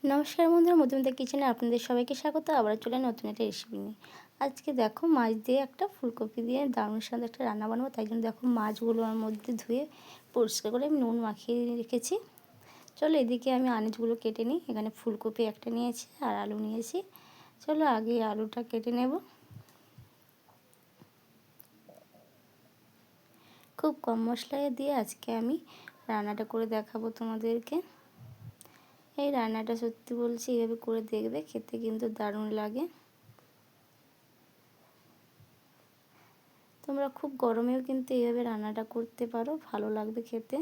নমস্কার বন্ধুরা, মধুমিতা কিচেনে আপনাদের সবাইকে স্বাগত। আবার চলে নতুন একটা রেসিপি নিয়ে। আজকে দেখো মাছ দিয়ে একটা ফুলকপি দিয়ে দারুণ স্বাদ একটা রান্না বানাবো। তাই জন্য দেখো মাছগুলোর মধ্যে ধুয়ে পরিষ্কার করে আমি নুন মাখিয়ে রেখেছি। চলো এদিকে আমি আনাজগুলো কেটে নিই। এখানে ফুলকপি একটা নিয়েছি আর আলু নিয়েছি। চলো আগে আলুটা কেটে নেব। খুব কম মশলায় দিয়ে আজকে আমি রান্নাটা করে দেখাবো তোমাদেরকে। এই রান্নাটা সত্যি বলছি এইভাবে করে দেখবে, খেতে কিন্তু দারুণ লাগে। তোমরা খুব গরমেও কিন্তু এইভাবে রান্নাটা করতে পারো, ভালো লাগবে খেতে।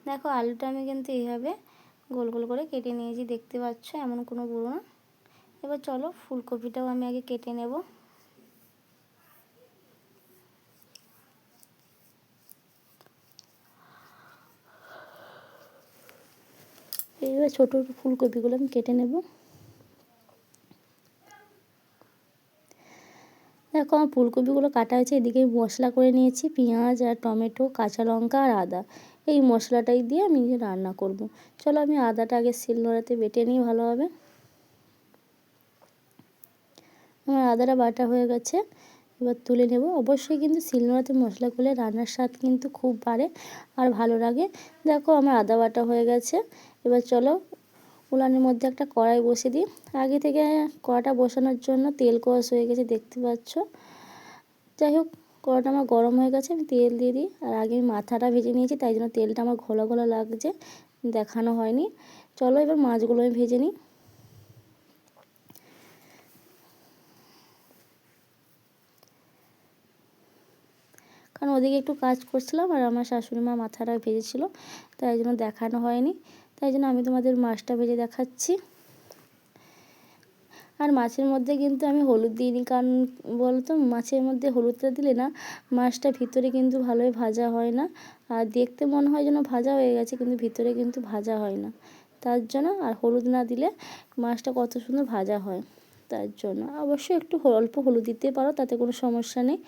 দেখো আলুটা আমি কিন্তু এইভাবে গোল গোল করে কেটে নিয়েছি, দেখতে পাচ্ছ, এমন কোনো বড়ো না। এবার চলো ফুলকপিটাও আমি আগে কেটে নেব। এইভাবে ছোটো ফুলকপিগুলো আমি কেটে নেব। দেখো আমার ফুলকপিগুলো কাটা হয়েছে। এদিকে মশলা করে নিয়েছি, পেঁয়াজ আর টমেটো, কাঁচা লঙ্কা আর আদা। এই মশলাটাই দিয়ে আমি রান্না করব। চলো আমি আদাটা আগে শিলনোড়াতে বেটে নিই ভালোভাবে। আমার আদাটা বাটা হয়ে গেছে, এবার তুলে নেব। অবশ্যই কিন্তু শিলনোড়াতে মশলা করলে রান্নার স্বাদ কিন্তু খুব বাড়ে আর ভালো লাগে। দেখো আমার আদা বাটা হয়ে গেছে। এবার চলো উনানের মধ্যে একটা কড়াই বসে দিই। আগে থেকে কড়াটা বসানোর জন্য তেল কষ হয়ে গেছে, দেখতে পাচ্ছ। যাই হোক, কড়াটা আমার গরম হয়ে গেছে, আমি তেল দিয়ে দিই। আর আগে মাথাটা ভেজে নিয়েছি, তাই জন্য তেলটা আমার ঘোলা ঘোলা লাগছে, দেখানো হয়নি। চলো এবার মাছগুলো আমি ভেজে নিই। কারণ ওদিকে একটু কাজ করছিলাম আর আমার শাশুড়ি মা মাথাটা ভেজেছিল, তাই জন্য দেখানো হয়নি। তাই জন্য আমি তোমাদের মাছটা ভেজে দেখাচ্ছি। আর মাছের মধ্যে কিন্তু আমি হলুদ দিইনি, কারণ বলতো মাছের মধ্যে হলুদটা দিলে না মাছটা ভিতরে কিন্তু ভালোই ভাজা হয় না। আর দেখতে মনে হয় যেন ভাজা হয়ে গেছে, কিন্তু ভিতরে কিন্তু ভাজা হয় না। তার জন্য আর হলুদ না দিলে মাছটা কত সুন্দর ভাজা হয়। তার জন্য অবশ্যই একটু অল্প হলুদ দিতে পারো, তাতে কোনো সমস্যা নেই।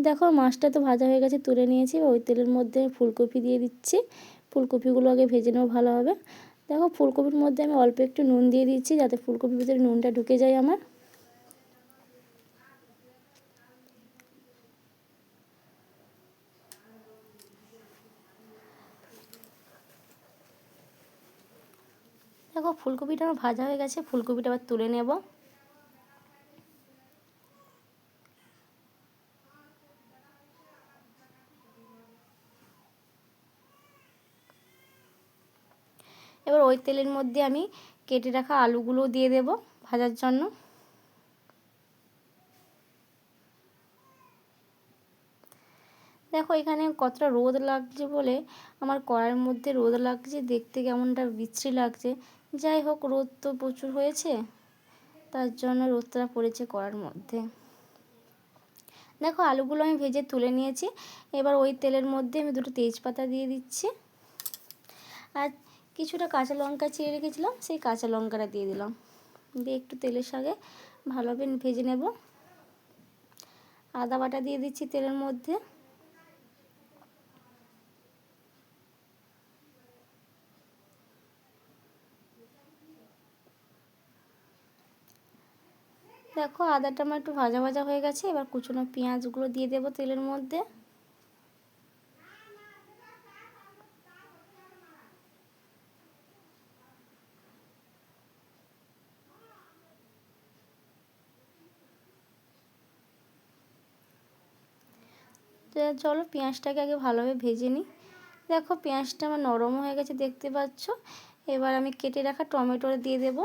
দেখো মাছটা তো ভাজা হয়ে গেছে, তুলে নিয়েছি। ওই তেলের মধ্যে ফুলকপি দিয়ে দিচ্ছি। ফুলকপিগুলো আগে ভেজে নেবো ভালোভাবে। দেখো ফুলকপির মধ্যে আমি অল্প একটু নুন দিয়ে দিচ্ছি, যাতে ফুলকপির ভিতরে নুনটা ঢুকে যায় আমার। দেখো ফুলকপিটা আমার ভাজা হয়ে গেছে, ফুলকপিটা আবার তুলে নেব। এবার ওই তেলের মধ্যে আমি কেটে রাখা আলুগুলো দিয়ে দেব ভাজার জন্য। দেখো এখানে কতটা রোদ লাগছে বলে আমার কড়াইয়ের মধ্যে রোদ লাগছে, দেখতে কেমনটা বিশ্রী লাগছে। যাই হোক, রোদ তো প্রচুর হয়েছে, তার জন্য রোদটা পড়েছে কড়ার মধ্যে। দেখো আলুগুলো আমি ভেজে তুলে নিয়েছি। এবার ওই তেলের মধ্যে আমি দুটো তেজপাতা দিয়ে দিচ্ছি আর কিছুটা কাঁচা লঙ্কা চিড়ে রেখেছিলাম, সেই কাঁচা লঙ্কাটা দিয়ে দিলাম। দিয়ে একটু তেলের সঙ্গে ভালোভাবে ভেজে নেব। আদা বাটা দিয়ে দিচ্ছি তেলের মধ্যে। দেখো আদাটা আমার একটু ভাজা ভাজা হয়ে গেছে। এবার কুচনো পেঁয়াজগুলো দিয়ে দেবো তেলের মধ্যে। চলো পেঁয়াজটাকে আগে ভালোভাবে ভেজে নিই। দেখো পেঁয়াজটা আমার নরম হয়ে গেছে, দেখতে পাচ্ছ। এবার আমি কেটে রাখা টমেটো দিয়ে দেব।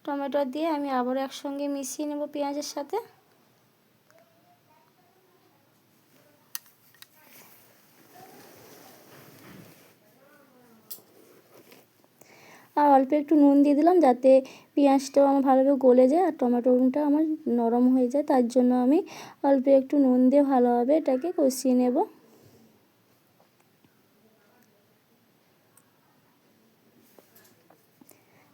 টমেটো দিয়ে আমি আবারও একসঙ্গে মিশিয়ে নেব পেঁয়াজের সাথে। আর অল্প একটু নুন দিয়ে দিলাম, যাতে পেঁয়াজটাও আমার ভালোভাবে গলে যায় আর টমেটোটা আমার নরম হয়ে যায়। তার জন্য আমি অল্প একটু নুন দিয়ে ভালোভাবে এটাকে কষিয়ে নেব।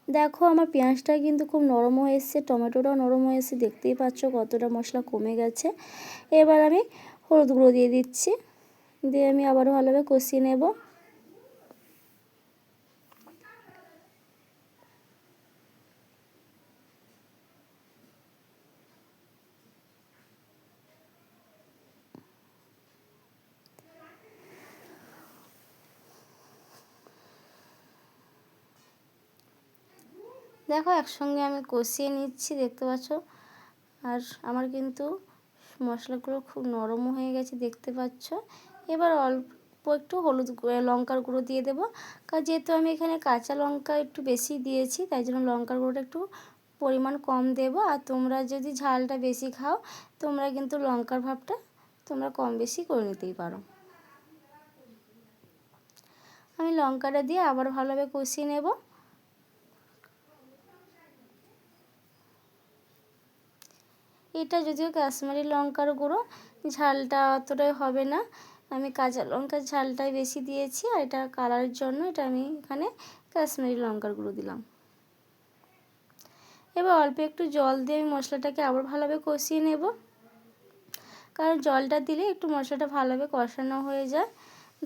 দেখো আমার পেঁয়াজটা কিন্তু খুব নরম হয়ে এসেছে, টমেটোটাও নরম হয়ে এসেছে, দেখতেই পাচ্ছ কতটা মশলা কমে গেছে। এবার আমি হলুদ গুঁড়ো দিয়ে দিচ্ছি। দিয়ে আমি আবারও ভালোভাবে কষিয়ে নেব। দেখো একসঙ্গে আমি কষিয়ে নিচ্ছি, দেখতে পাচ্ছ। আর আমার কিন্তু মশলাগুলো খুব নরমও হয়ে গেছে, দেখতে পাচ্ছ। এবার অল্প একটু হলুদ লঙ্কার গুঁড়ো দিয়ে দেবো, কারণ যেহেতু আমি এখানে কাঁচা লঙ্কা একটু বেশি দিয়েছি, তাই জন্য লঙ্কার গুঁড়োটা একটু পরিমাণ কম দেব। আর তোমরা যদি ঝালটা বেশি খাও, তোমরা কিন্তু লঙ্কার ভাবটা তোমরা কম বেশি করে নিতেই পারো। আমি লঙ্কাটা দিয়ে আবার ভালোভাবে কষিয়ে নেব। এটা যদিও কাশ্মীরি লঙ্কার গুঁড়ো, ঝালটা অতটাই হবে না। আমি কাঁচা লঙ্কার ঝালটাই বেশি দিয়েছি, আর এটা কালারের জন্য এটা আমি এখানে কাশ্মীরি লঙ্কার গুঁড়ো দিলাম। এবার অল্প একটু জল দিয়ে আমি মশলাটাকে আবার ভালোভাবে কষিয়ে নেব, কারণ জলটা দিলে একটু মশলাটা ভালোভাবে কষানো হয়ে যায়।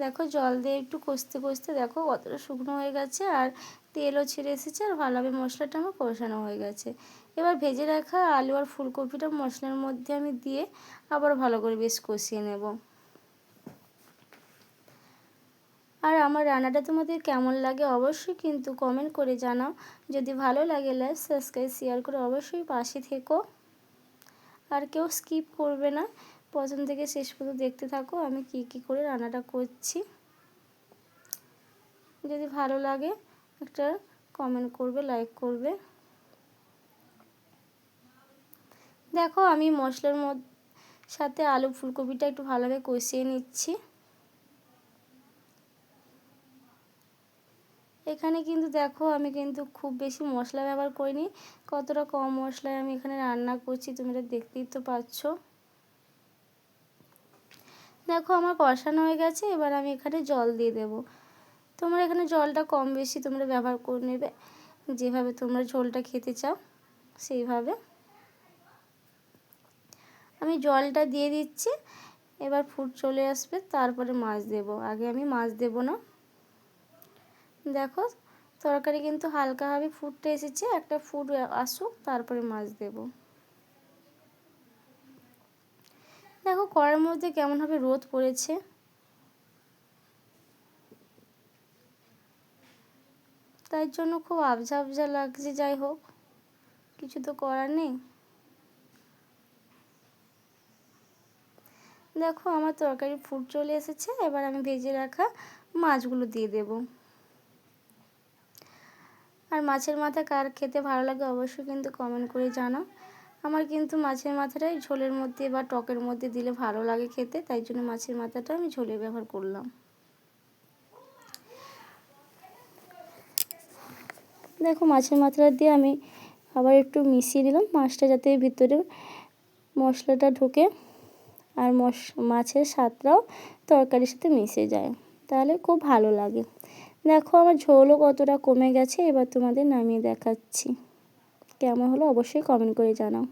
দেখো জল দিয়ে একটু কষতে কষতে দেখো কতটা শুকনো হয়ে গেছে, আর তেলও ছেড়ে এসেছে, আর ভালোভাবে মশলাটা আমার কষানো হয়ে গেছে। এবার ভেজে রাখা আলু আর ফুলকপিটা মশলার মধ্যে আমি দিয়ে আবার ভালো করে বেশ কষিয়ে নেব। আর আমার রান্নাটা তোমাদের কেমন লাগে অবশ্যই কিন্তু কমেন্ট করে জানাও। যদি ভালো লাগে লাইক সাবস্ক্রাইব শেয়ার করে অবশ্যই পাশে থেকো, আর কেউ স্কিপ করবে না, প্রথম থেকে শেষ পর্যন্ত দেখতে থাকো আমি কি করে রান্নাটা করছি। যদি ভালো লাগে একটা কমেন্ট করবে, লাইক করবে। দেখো আমি মশলার সাথে আলু ফুলকপিটা একটু ভালোভাবে কষিয়ে নিচ্ছি। এখানে কিন্তু দেখো আমি কিন্তু খুব বেশি মশলা ব্যবহার করিনি, কতটা কম মশলায় আমি এখানে রান্না করছি, তুমি এটা দেখতেই তো পাচ্ছ। দেখো আমার কষানো হয়ে গেছে, এবার আমি এখানে জল দিয়ে দেব। তোমরা এখানে জলটা কম বেশি তোমরা ব্যবহার করে নেবে, যেভাবে তোমরা ঝোলটা খেতে চাও সেইভাবে। আমি জলটা দিয়ে দিচ্ছি, এবার ফুট চলে আসবে তারপরে মাছ দেব, আগে আমি মাছ দেব না। দেখো তরকারি কিন্তু হালকাভাবে ফুটতে এসেছে, একটা ফুট আসুক তারপরে মাছ দেব। দেখো কড়াইয়ের মধ্যে কেমনভাবে রোদ পড়েছে, তাই জন্য খুব আবঝা আবঝা লাগছে। যাই হোক, কিছু তো করার নেই। দেখো আমার তরকারি ফুট চলে এসেছে, এবার আমি ভেজে রাখা মাছগুলো দিয়ে দেব। আর মাছের মাথা কার খেতে ভালো লাগে অবশ্যই কিন্তু কমেন্ট করে জানাও। আমার কিন্তু মাছের মাথাটাই ঝোলের মধ্যে বা টকের মধ্যে দিলে ভালো লাগে খেতে, তাই জন্য মাছের মাথাটা আমি ঝোলে ব্যবহার করলাম। দেখো মাছের মাথাটা দিয়ে আমি আবার একটু মিশিয়ে দিলাম, মাছটা যাতে ভিতরে মশলাটা ঢুকে আর মাছের স্বাদটাও তরকারির সাথে মিশে যায়, তাহলে খুব ভালো লাগে। দেখো আমার ঝোলও কতটা কমে গেছে, এবার তোমাদের নামিয়ে দেখাচ্ছি। কেমন হলো অবশ্যই কমেন্ট করে জানাও।